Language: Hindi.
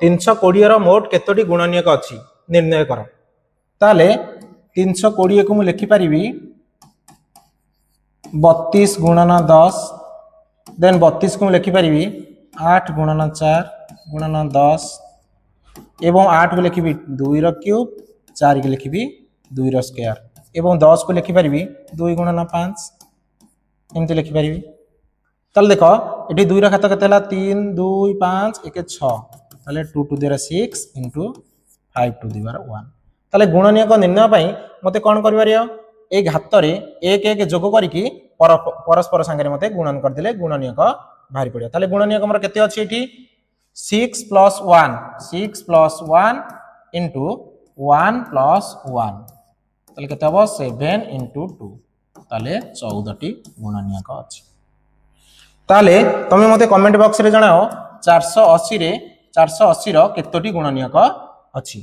320 मोट केतोटी गुणनीयक अच्छी निर्णय कर। ताले 320 को मुझे लिखिपारि 32 गुणन 10 देन 32 को लिखिपारि 8 गुणन 4 गुणन 10 एवं 8 को लिखी 2 रो क्यूब 4 को लिखी 2 रो स्क्वायर एवं 10 को लिखिपारि 2 गुणन 5 एमती लिखिपारि। ताले देख ये 2 रो घात केते 3 2 5 1 6 ताले 2 to the 6 into 5 to the 1। ताले गुणनीयक निर्णय पाई मते कोन करिवारियो ए घात रे 1 1 जोग करिकी परस्पर संगे मते गुणन कर देले गुणनीयक बाहरी पड़ियो। ताले गुणनीयक हमर केते अछि एठी 6 + 1 6 + 1 इंटू 1 + 1 ताले केते हबो 7 इंटू 2 ताले 14 टी गुणनीयक अछि। ताले तमे मते कमेंट बॉक्स रे जणाओ 480 रो केतोटी गुणनीयक अछि।